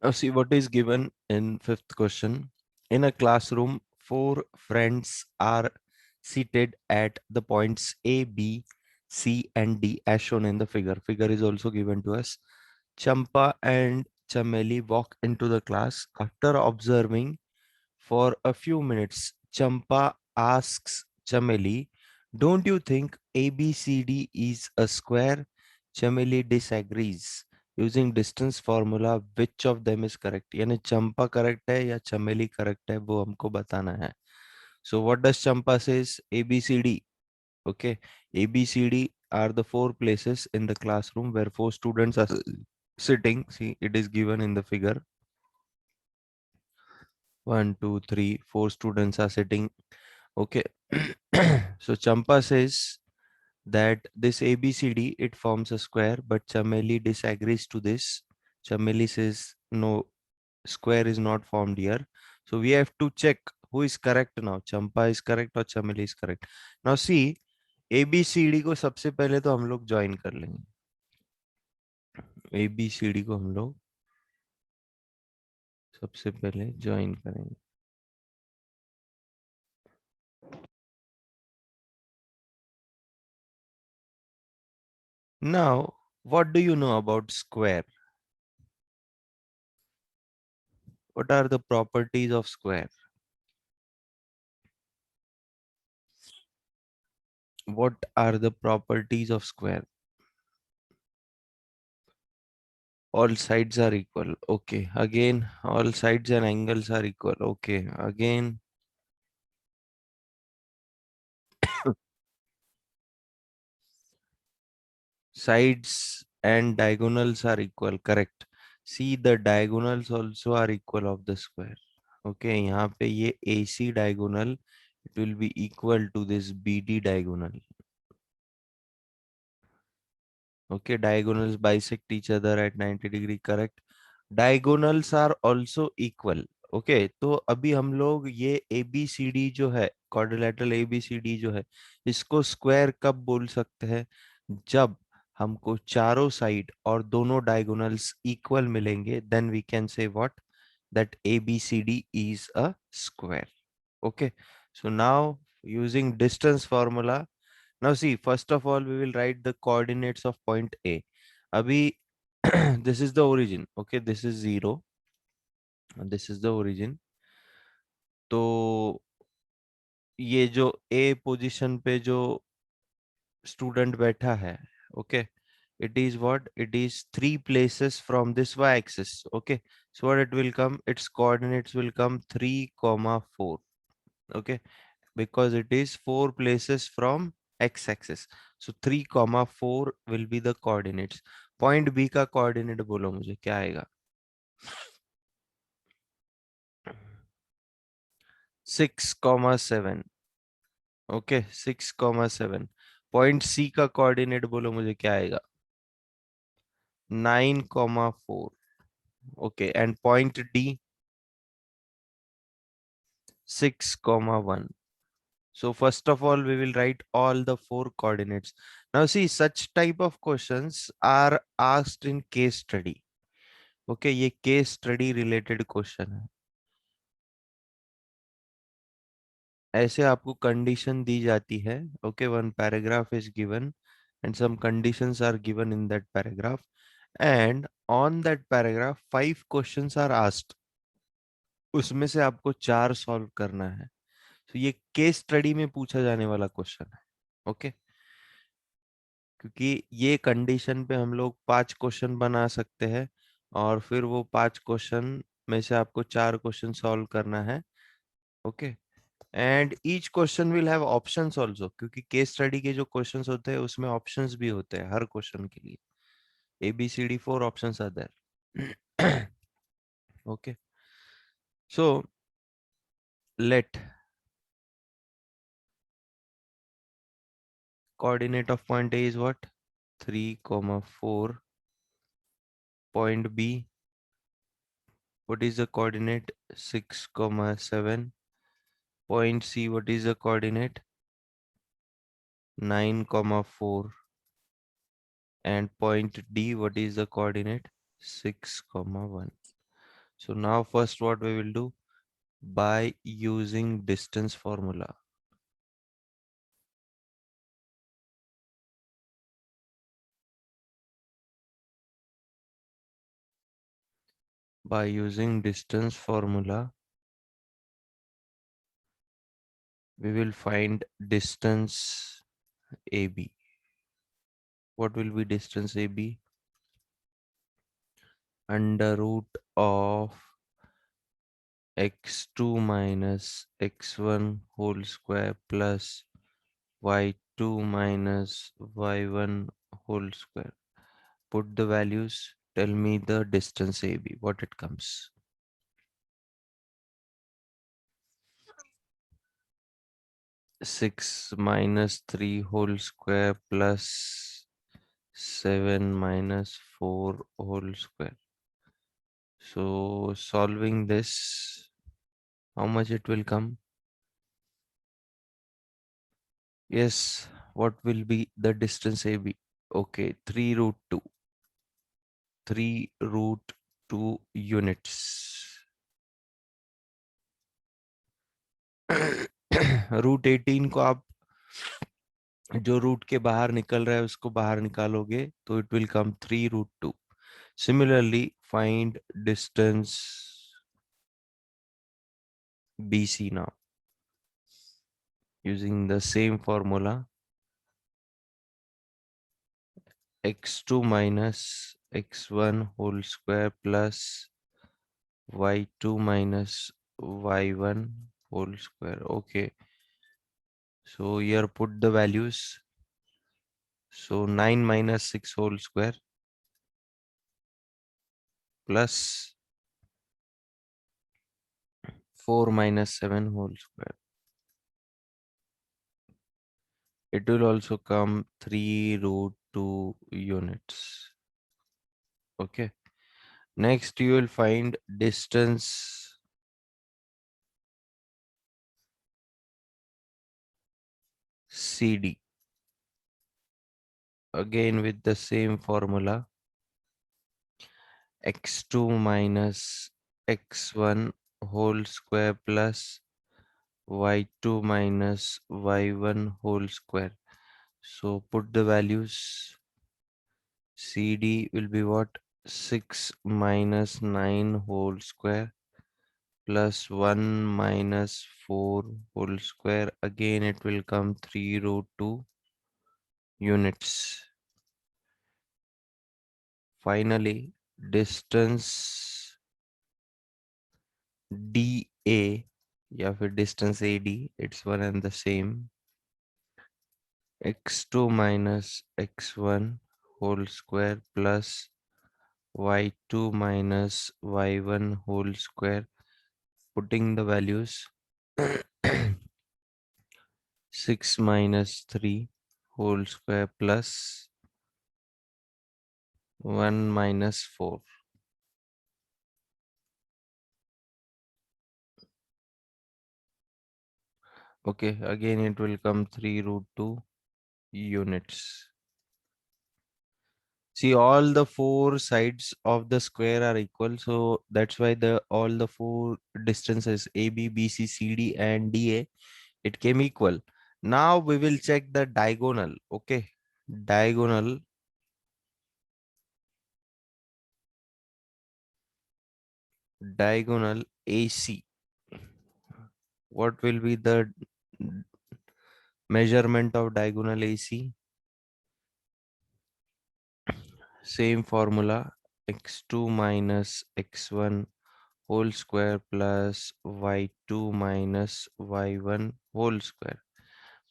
Now see what is given in fifth question. In a classroom, four friends are seated at the points A, B, C, and D as shown in the figure. Figure is also given to us. Champa and Chameli walk into the class. After observing for a few minutes, Champa asks Chameli, "Don't you think ABCD is a square?" Chameli disagrees. Using distance formula, which of them is correct? यानी चंपा correct है या चमेली correct है वो हमको बताना है. So what does Champa says? ABCD. Okay, ABCD are the four places in the classroom where four students are sitting. See, it is given in the figure. 1, 2, 3, 4 students are sitting. Okay. So Champa says that this ABCD, it forms a square, but Chameli disagrees to this. Chameli says, no, square is not formed here. So we have to check who is correct now. Champa is correct or Chameli is correct. Now see, ABCD को सबसे पहले तो हम लोग join कर लेंगे. ABCD को हम लोग सबसे पहले ज्वाइन करेंगे. Now, what do you know about square? What are the properties of square? What are the properties of square? All sides are equal. Okay. Again, all sides and angles are equal. Okay. Again, sides and diagonals are equal. Correct. See, the diagonals also are equal of the square. Okay. यहाँ पे ये AC diagonal, it will be equal to this BD diagonal. Okay, diagonals bisect each other at 90 degree, correct. Diagonals are also equal. Okay, तो अभी हम लोग ये ABCD जो है, quadrilateral ABCD जो है, इसको स्क्वायर कब बोल सकते हैं? जब हमको चारों साइड और दोनों डायगोनल्स इक्वल मिलेंगे, then we can say what? That ABCD is a square. Okay, so now using distance formula, now see, first of all, we will write the coordinates of point A. Abhi, this is the origin. Okay, this is 0. And this is the origin. तो ये जो A position पे जो student बैठा है, okay, it is what? It is 3 places from this y-axis. Okay, so what it will come? Its coordinates will come 3, 4. Okay, because it is 4 places from x-axis. So 3, 4 will be the coordinates. Point B का coordinate बोलो मुझे क्या आएगा? 6, 7. Okay, 6, 7. Point C का coordinate बोलो मुझे क्या आएगा? 9, 4. Okay, and point D 6, 1. So first of all, we will write all the 4 coordinates. Now see, such type of questions are asked in case study. Okay, ये case study related question है. ऐसे आपको condition दी जाती है. Okay, one paragraph is given and some conditions are given in that paragraph. And on that paragraph, 5 questions are asked. उसमें से आपको 4 solve करना है. तो ये case study में पूछा जाने वाला question है. Okay. क्योंकि ये कंडीशन पे हम लोग 5 क्वेश्चन बना सकते हैं और फिर वो 5 क्वेश्चन में से आपको 4 क्वेश्चन सॉल्व करना है. Okay, and each question will have options also, क्योंकि केस स्टडी के जो क्वेश्चंस होते हैं उसमें ऑप्शंस भी होते हैं हर क्वेश्चन के लिए. ABCD 4 options are there. Okay, so let coordinate of point A is what? 3, 4. Point B, what is the coordinate? 6, 7. Point C, what is the coordinate? 9, 4. And point D, what is the coordinate? 6, 1. So now first what we will do, by using distance formula. By using distance formula, we will find distance AB. What will be distance AB? Under root of x2 minus x1 whole square plus y2 minus y1 whole square. Put the values. Tell me the distance AB, what it comes. 6 minus 3 whole square plus 7 minus 4 whole square. So solving this, how much it will come? Yes, what will be the distance AB? Okay, 3 root 2. 3 root 2 units. Root 18 को आप जो root के बाहर निकल रहा है उसको बाहर निकालोगे तो it will come 3 root 2. Similarly, find distance BC now using the same formula. x2 minus x1 whole square plus y2 minus y1 whole square. Okay, so here put the values. So 9 minus 6 whole square plus 4 minus 7 whole square. It will also come 3 root 2 units. Okay. Next, you will find distance CD. Again with the same formula. x2 minus x1 whole square plus y2 minus y1 whole square. So put the values. CD will be what? 6 minus 9 whole square plus 1 minus 4 whole square. Again it will come 3 root 2 units. Finally, distance DA या फिर distance AD, it's one and the same. x2 minus x1 whole square plus y2 minus y1 whole square. Putting the values. 6 minus 3 whole square plus 1 minus 4. Okay, again it will come 3 root 2 units. See, all the four sides of the square are equal, so that's why the all the four distances AB, BC, CD, and DA, it came equal. Now we will check the diagonal. Okay, diagonal. Diagonal AC. What will be the measurement of diagonal AC? Same formula, x2 minus x1 whole square plus y2 minus y1 whole square.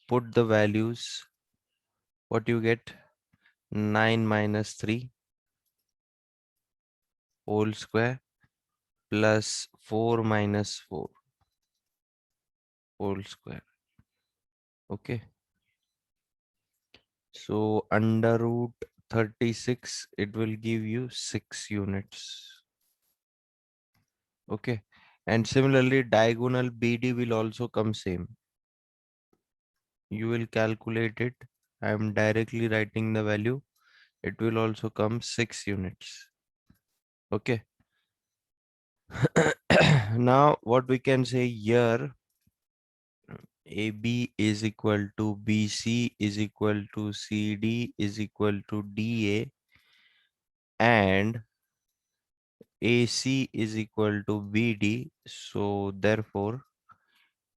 Put the values. What you get? 9 minus 3 whole square plus 4 minus 4 whole square. Okay. So under root 36, it will give you 6 units. Okay. And similarly, diagonal BD will also come same. You will calculate it. I am directly writing the value. It will also come 6 units. Okay. Now what we can say here, AB is equal to BC is equal to CD is equal to DA, and AC is equal to BD. So therefore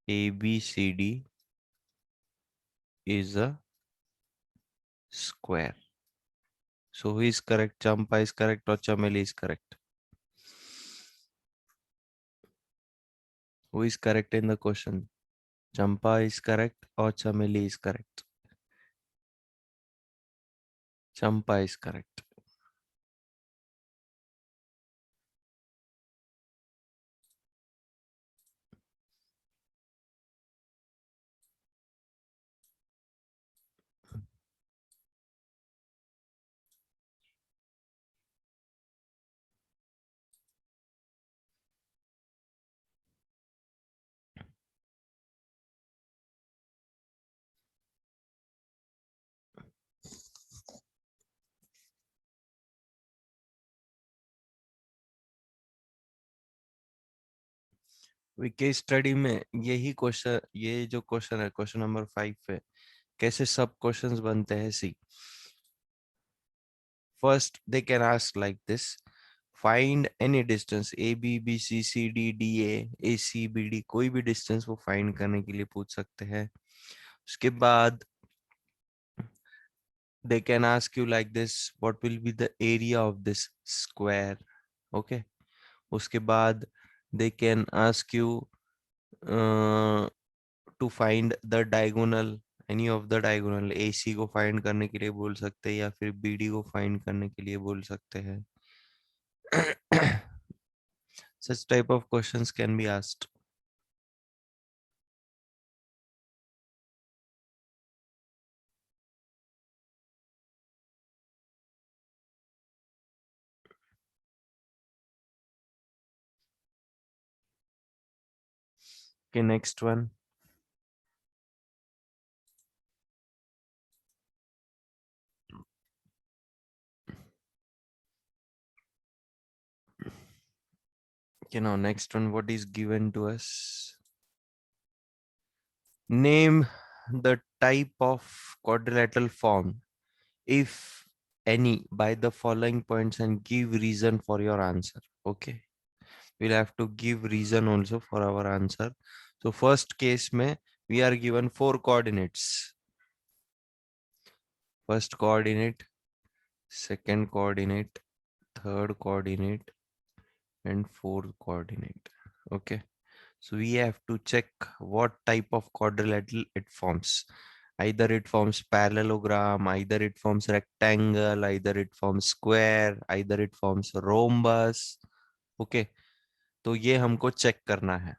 ABCD is a square. So who is correct? Champa is correct or Chameli is correct? Who is correct in the question? Champa is correct or Chameli is correct? Champa is correct. Case study में यही question, ये जो question है question number 5 है, कैसे सब questions बनते हैं? See, first they can ask like this, find any distance A B B C C D D A C B D, कोई भी डिस्टेंस वो फाइंड करने के लिए पूछ सकते हैं. उसके बाद they can ask you like this, what will be the area of this square? Okay. उसके बाद they can ask you to find the diagonal, any of the diagonal. AC को find करने के लिए बोल सकते हैं या फिर BD को find करने के लिए बोल सकते हैं. Such type of questions can be asked. Okay, next one. Okay, now next one, what is given to us? Name the type of quadrilateral form, if any, by the following points and give reason for your answer. Okay, we'll have to give reason also for our answer. So first case mein we are given 4 coordinates. First coordinate, second coordinate, third coordinate, and fourth coordinate. Okay, so we have to check what type of quadrilateral it forms. Either it forms parallelogram, either it forms rectangle, either it forms square, either it forms rhombus. Okay, तो ये हमको check करना है.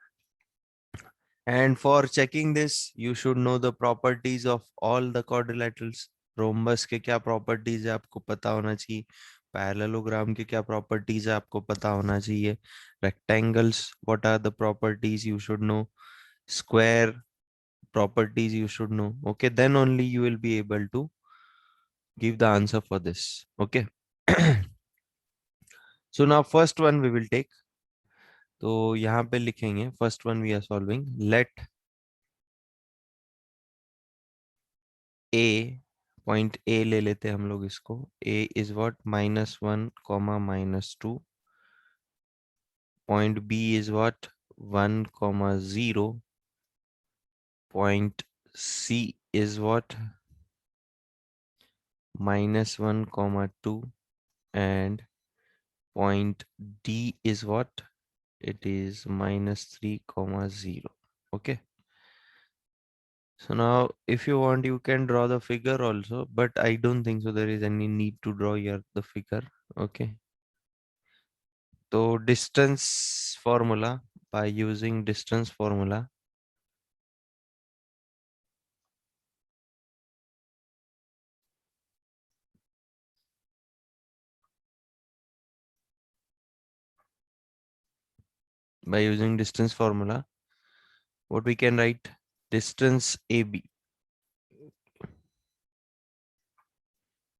And for checking this, you should know the properties of all the quadrilaterals. Rhombus के क्या properties है आपको पता होना चाहिए. Parallelogram के क्या properties है आपको पता होना चाहिए. Rectangles, what are the properties you should know. Square properties you should know. Okay, then only you will be able to give the answer for this. Okay. So now first one we will take. तो यहाँ पे लिखेंगे first one we are solving. Let A, point A ले लेते हैं हम लोग इसको. A is what? -1, -2. Point B is what? 1, 0. Point C is what? -1, 2. And point D is what? It is -3, 0. Okay. So now if you want, you can draw the figure also, but I don't think so there is any need to draw here the figure. Okay. So distance formula, by using distance formula, what we can write? Distance AB.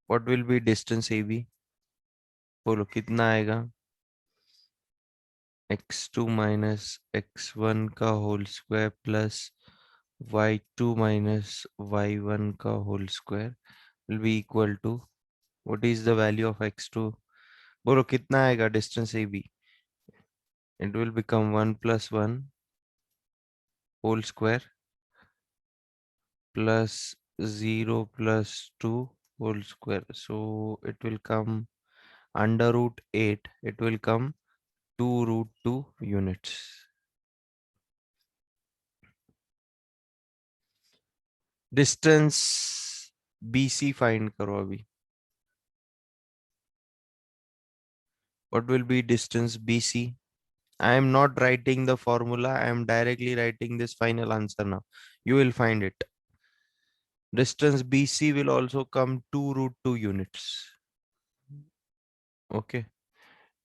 What will be distance AB? बोलो कितना आएगा? x2 minus x1 का whole square plus y2 minus y1 का whole square will be equal to what is the value of x2? बोलो कितना आएगा distance A B? It will become 1 plus 1 whole square plus 0 plus 2 whole square. So it will come under root 8. It will come 2 root 2 units. Distance BC find करो अभी. What will be distance BC? I am not writing the formula. I am directly writing this final answer now. You will find it. Distance BC will also come 2 root 2 units. Okay.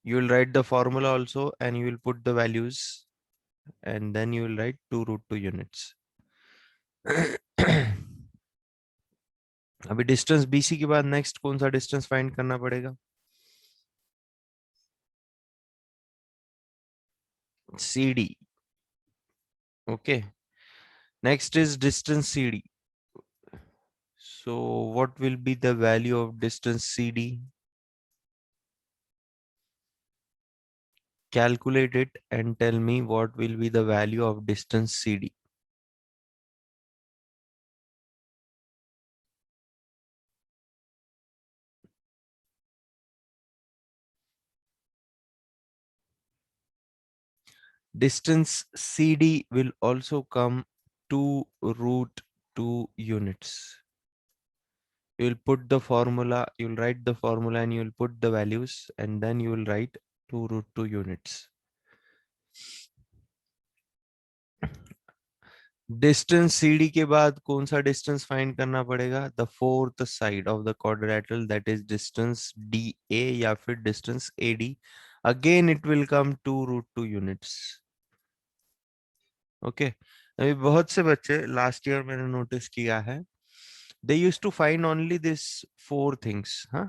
You will write the formula also and you will put the values and then you will write 2 root 2 units. अभी distance BC के बाद next कौन सा distance find करना पड़ेगा? CD. Okay. Next is distance CD. So what will be the value of distance CD? Calculate it and tell me what will be the value of distance CD. Distance CD will also come 2 root 2 units. You will put the formula, you will write the formula and you will put the values and then you will write 2 root 2 units. Distance CD के बाद कौन सा distance find करना पड़ेगा? The fourth side of the quadrilateral, that is distance DA या फिर distance AD. Again it will come 2 root 2 units. Okay. अभी बहुत से बच्चे लास्ट ईयर मैंने नोटिस किया है, they used to find only this four things, huh?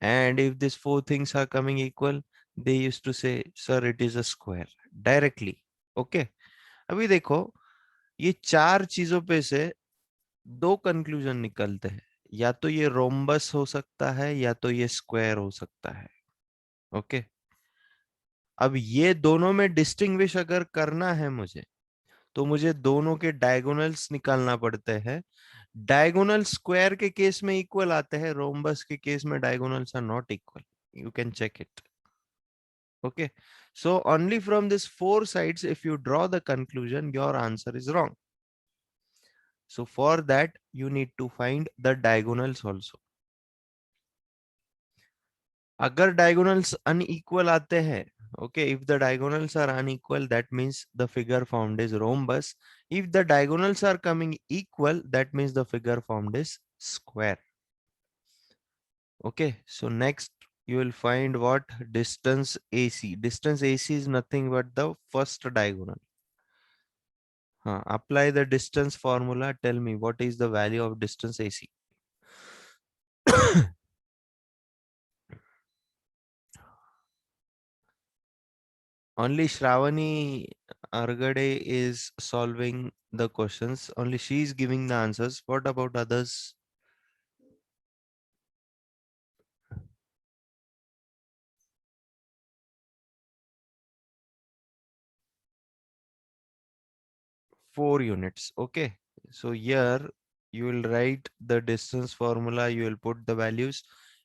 And if these four things are coming equal, they used to say, sir, it is a square directly. Okay. अभी देखो, ये चार चीजों पे से दो कंक्लूजन निकलते हैं. या तो ये रोम्बस हो सकता है या तो ये स्क्वायर हो सकता है. ओके. अब ये दोनों में डिस्टिंग्विश अगर करना है मुझे, तो मुझे दोनों के डायगोनल्स निकालना पड़ते हैं. डायगोनल स्क्वायर के केस में इक्वल आते हैं, रोम्बस के केस में diagonals are not equal. You can check it. Okay, so only from these four sides, if you draw the conclusion, your answer is wrong. So for that, you need to find the diagonals also. अगर diagonals unequal आते हैं, okay, if the diagonals are unequal, that means the figure formed is rhombus. If the diagonals are coming equal, that means the figure formed is square. Okay, so next you will find what? Distance AC. Distance AC is nothing but the first diagonal. Apply the distance formula. Tell me what is the value of distance AC. Only Shravani Argade is solving the questions. Only she is giving the answers. What about others? Four units. Okay. So here you will write the distance formula. You will put the values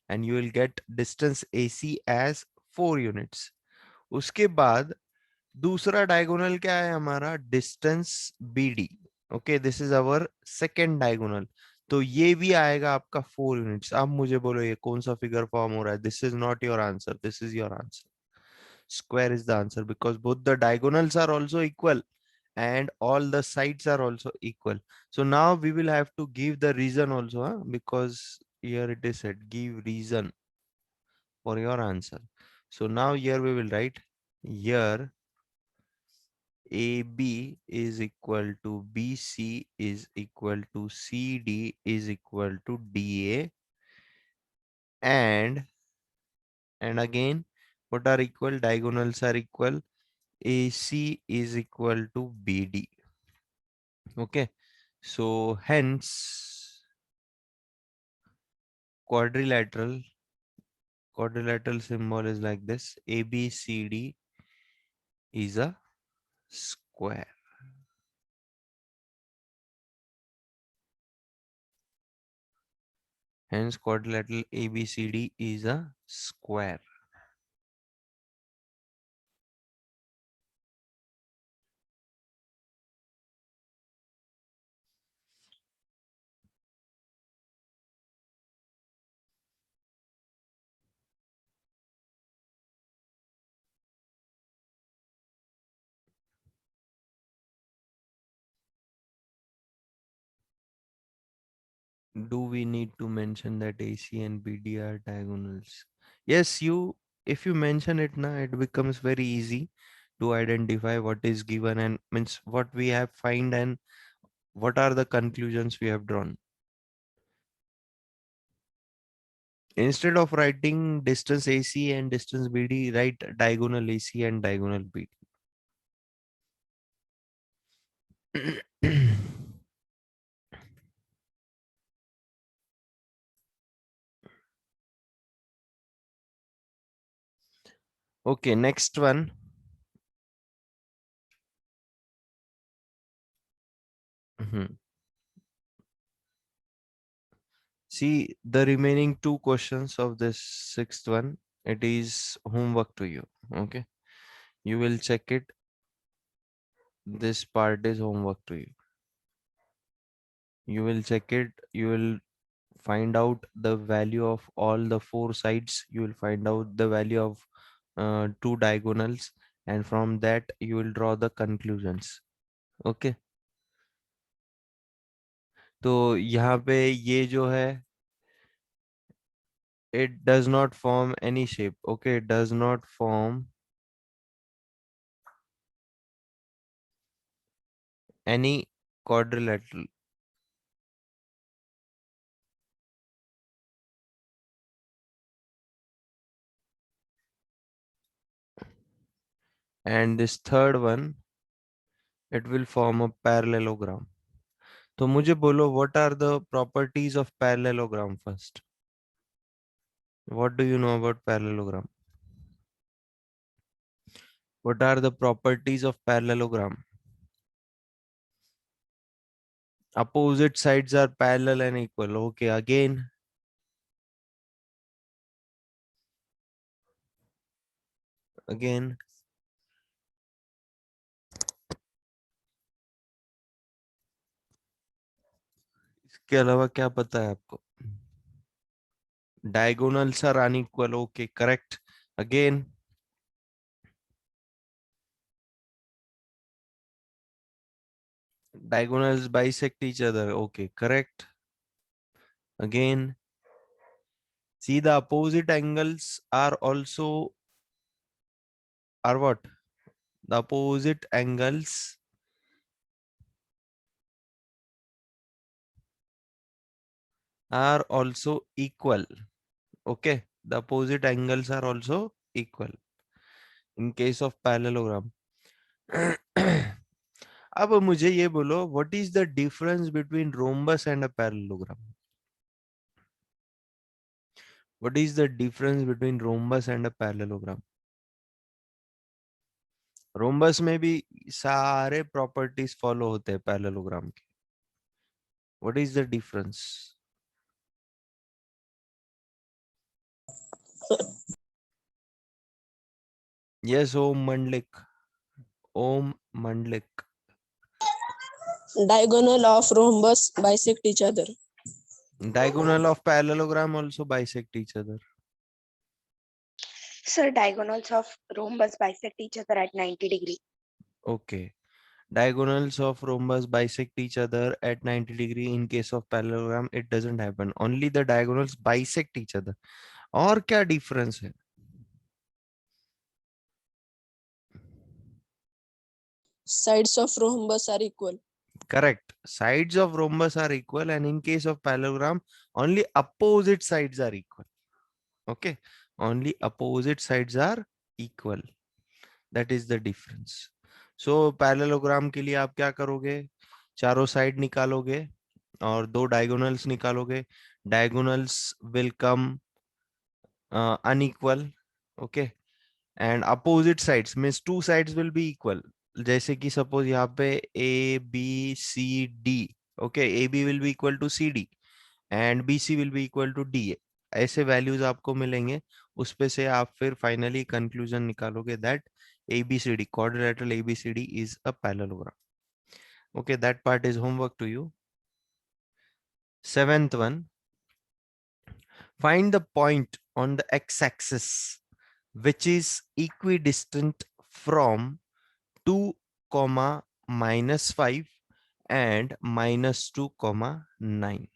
and you will get distance AC as 4 units. उसके बाद दूसरा diagonal क्या है हमारा? Distance BD. Okay, this is our second diagonal. तो ये भी आएगा आपका 4 यूनिट्स. अब मुझे बोलो ये कौन सा फिगर फॉर्म हो रहा है? This is not your answer, this is your answer. Square is the answer because both the diagonals are also equal and all the sides are also equal. So now we will have to give the reason also, huh? Because here it is said give reason for your answer. So now here we will write here AB is equal to BC is equal to CD is equal to DA, and again what are equal? Diagonals are equal. AC is equal to BD. Okay, so hence quadrilateral symbol is like this. ABCD is a square. Hence quadrilateral ABCD is a square. Do we need to mention that AC and BD are diagonals? Yes, if you mention it now, it becomes very easy to identify what is given and means what we have find and what are the conclusions we have drawn. Instead of writing distance AC and distance BD, write diagonal AC and diagonal BD. Okay, next one. Mhm. See the remaining two questions of this sixth one. It is homework to you. Okay, you will check it. This part is homework to you. You will check it. You will find out the value of all the four sides. You will find out the value of two diagonals, and from that you will draw the conclusions. Okay, तो यहाँ पे ये जो है, it does not form any shape. Okay, it does not form any quadrilateral. And this third one, it will form a parallelogram. तो मुझे बोलो, what are the properties of parallelogram first? What do you know about parallelogram? What are the properties of parallelogram? Opposite sides are parallel and equal. Okay, again. Again. इसके अलावा क्या पता है आपको? Diagonals are unequal. Okay, correct. Again. Diagonals bisect each other. Okay, correct. Again. See, the opposite angles are also, are what? The opposite angles are also equal. Okay, the opposite angles are also equal in case of parallelogram. अब मुझे ये बोलो, what is the difference between rhombus and a parallelogram? What is the difference between rhombus and a parallelogram? Rhombus में भी सारे properties follow होते हैं parallelogram के. What is the difference? Yes, Om Mandlik. Om Mandlik. Diagonal of rhombus bisect each other. Diagonal of parallelogram also bisect each other. Sir, diagonals of rhombus bisect each other at 90 degree. Okay. Diagonals of rhombus bisect each other at 90 degree. In case of parallelogram, it doesn't happen. Only the diagonals bisect each other. और क्या difference है? Sides of rhombus are equal. Correct. Sides of rhombus are equal, and in case of parallelogram, only opposite sides are equal. Okay. Only opposite sides are equal. That is the difference. So parallelogram के लिए आप क्या करोगे, चारों side निकालोगे और दो diagonals निकालोगे. Diagonals will come unequal. Okay, and opposite sides means two sides will be equal. जैसे कि सपोज यहाँ पे A B C D. Okay, A B will be equal to C D and B C will be equal to D A. ऐसे values आपको मिलेंगे, उस पे से आप फिर फाइनली कंक्लूजन निकालोगे that ABCD quadrilateral ABCD is a parallelogram. Okay, that part is homework to you. Seventh one, find the point on the x-axis which is equidistant from 2 comma minus 5 and minus 2 comma 9.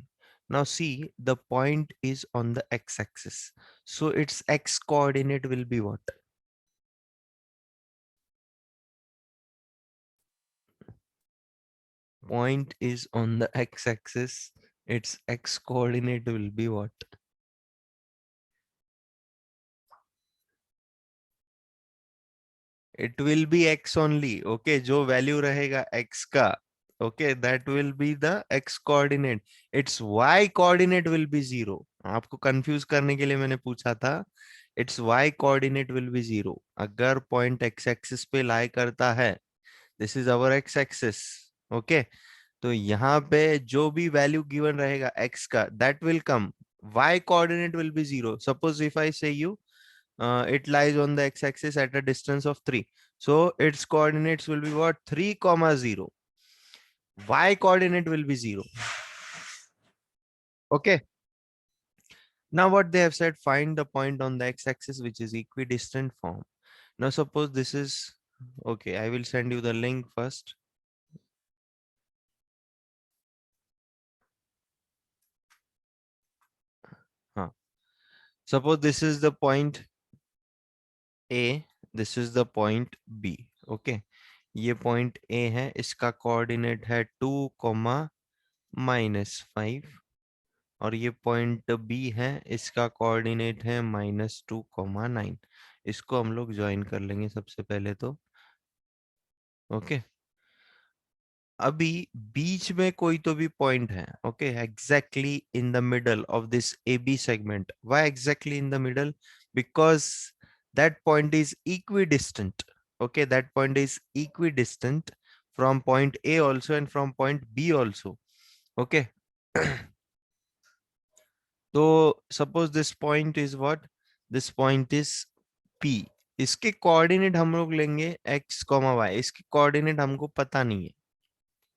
Now see, the point is on the x-axis, so its x coordinate will be what? Point is on the x-axis, its x coordinate will be what? It will be x only. Okay, जो value रहेगा x का, okay, that will be the x coordinate. Its y coordinate will be 0. आपको confuse करने के लिए मैंने पूछा था. Its y coordinate will be 0. अगर point x axis पे lie करता है, this is our x axis. Okay, तो यहाँ पे जो भी value given रहेगा x का, that will come. Y coordinate will be 0. Suppose if I say you it lies on the x-axis at a distance of 3. So its coordinates will be what? 3 comma 0. Y coordinate will be 0. Okay. Now what they have said, find the point on the x-axis which is equidistant from. Now suppose this is, okay, I will send you the link first. Suppose this is the point A, this is the point B. Okay, ये point A है, इसका coordinate है 2 comma minus 5 और ये point B है, इसका coordinate है -2,9. इसको हम लोग ज्वाइन कर लेंगे सबसे पहले तो. ओके, अभी बीच में कोई तो भी पॉइंट है. Okay, exactly in the middle of this AB segment. Why exactly in the middle? Because that point is equidistant. Okay, that point is equidistant from point A also and from point B also. Okay. तो suppose this point is what? This point is P. इसके coordinate हम लोग लेंगे x, y. इसके coordinate हमको पता नहीं है.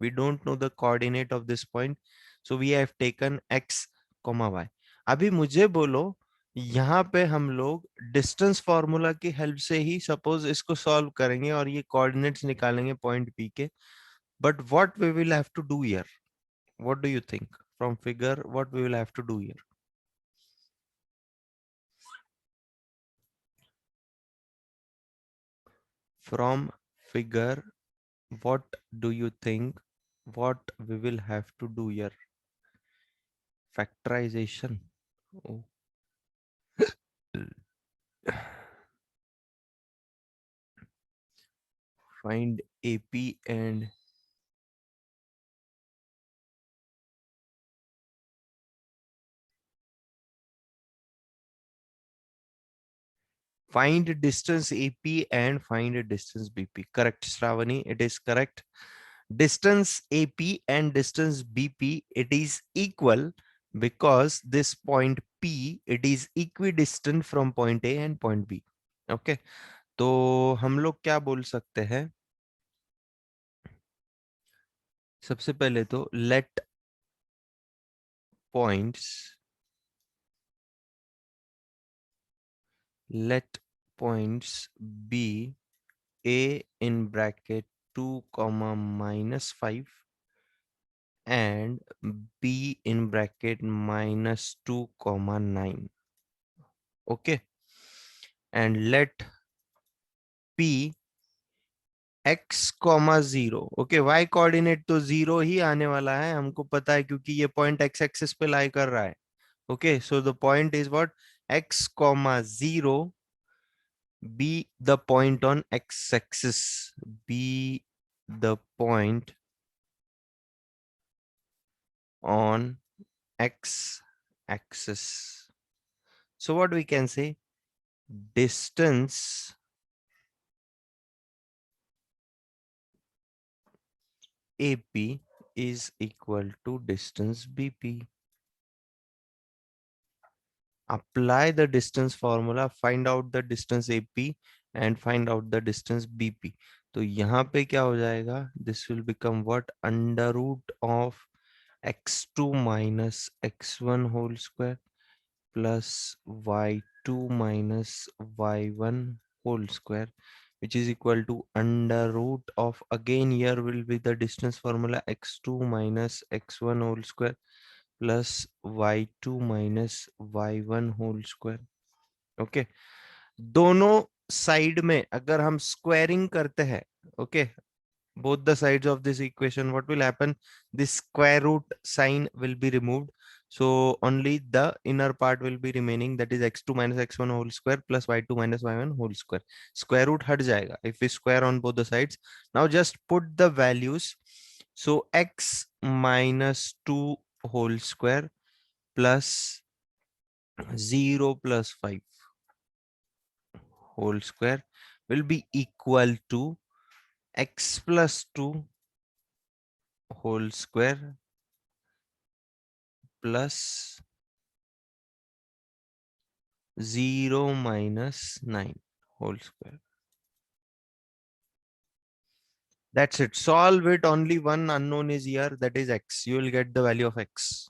We don't know the coordinate of this point, so we have taken x, y. अभी मुझे बोलो, यहाँ पे हम लोग डिस्टेंस फॉर्मूला की हेल्प से ही सपोज इसको सॉल्व करेंगे और ये कोऑर्डिनेट्स निकालेंगे पॉइंट P के. But what we will have to do here? What do you think from figure? What we will have to do here? From figure, what do you think what we will have to do here? Factorization. Oh. Find AP and find distance AP and find distance BP. Correct, Shravani, it is correct. Distance AP and distance BP, it is equal because this point P, it is equidistant from point A and point B. Okay, तो हम लोग क्या बोल सकते हैं? सबसे पहले तो let points be A in bracket 2 comma minus 5 and B in bracket -2 comma 9. Okay, and let P x comma 0. Okay, y coordinate तो 0 ही आने वाला है, हमको पता है क्योंकि ये पॉइंट x एक्सिस पे लाई कर रहा है. Okay, so the point is what? x comma 0 be the point on x-axis, be the point on x-axis. So what we can say, distance AP is equal to distance BP. Apply the distance formula, find out the distance AP and find out the distance BP. तो यहाँ पे क्या हो जाएगा, this will become what, under root of x2 minus x1 whole square plus y2 minus y1 whole square, which is equal to under root of, again here will be the distance formula, x2 minus x1 whole square plus y2 minus y1 whole square. Okay, दोनों side में अगर हम squaring करते हैं, okay, both the sides of this equation, what will happen, this square root sign will be removed, so only the inner part will be remaining, that is x2 minus x1 whole square plus y2 minus y1 whole square. Square root हट जाएगा if we square on both the sides. Now just put the values, so x minus 2 whole square plus 0 plus 5 whole square will be equal to x plus 2 whole square plus 0 minus 9 whole square. That's it. Solve it. Only one unknown is here, that is x. You will get the value of x.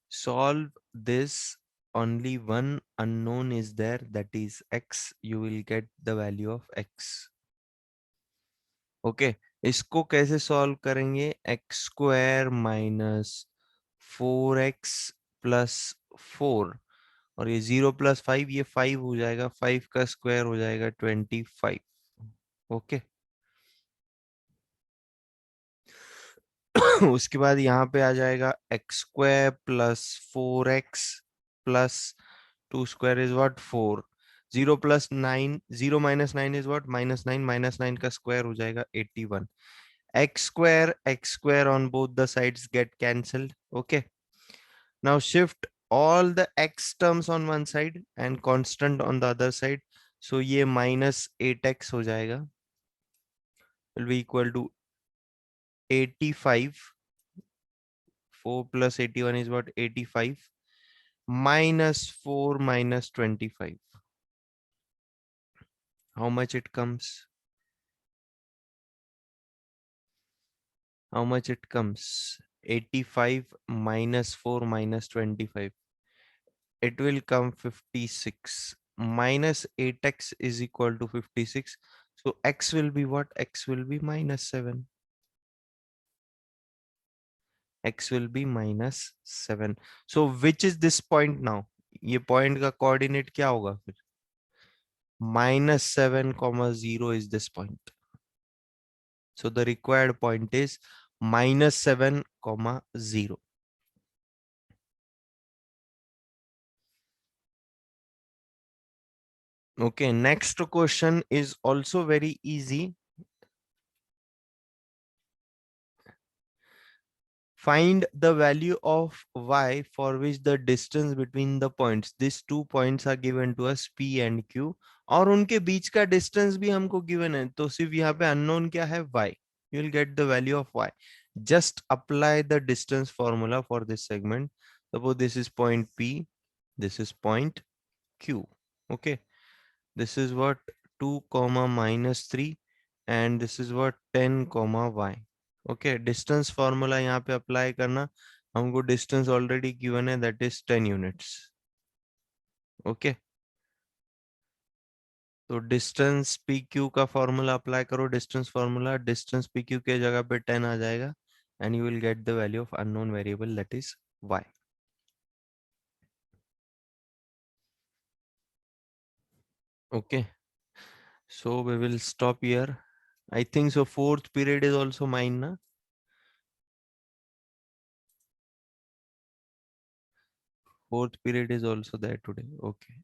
Solve this. Only one unknown is there, that is x. You will get the value of x. Okay, इसको कैसे solve करेंगे, x square minus 4x plus 4 और ये 0 plus 5, ये 5 हो जाएगा, 5 का square हो जाएगा 25. ओके उसके बाद यहाँ पे आ जाएगा x square plus 4x plus 2 square is what 4, 0 plus 9, 0 minus 9 is what -9, -9 का स्क्वायर हो जाएगा 81. x square on both the sides get cancelled. Okay, now shift all the x terms on one side and constant on the other side, so ये minus 8x हो जाएगा, will be equal to 85. 4 plus 81 is what, 85 minus 4 minus 25. How much it comes? How much it comes? 85 minus 4 minus 25. It will come 56. Minus 8x is equal to 56. So x will be what? X will be minus 7. X will be minus 7. So which is this point now? ये point का coordinate क्या होगा फिर? -7, 0 is this point. So the required point is -7, 0. Okay, next question is also very easy. Find the value of y for which the distance between the points, these two points are given to us P and Q, और उनके बीच का distance भी हमको given है, तो सिर्फ यहाँ पे unknown क्या है, y. You will get the value of y. Just apply the distance formula for this segment. Suppose this is point P, this is point Q. Okay, this is what 2, -3 and this is what 10, y. Okay, distance formula यहाँ पे apply करना, हमको distance already given है, that is 10 units. Okay, तो distance P Q का formula apply करो, distance formula, distance P Q के जगह पे 10 आ जाएगा and you will get the value of unknown variable, that is Y. Okay, so we will stop here. I think so. Fourth period is also mine, na? Fourth period is also there today. Okay.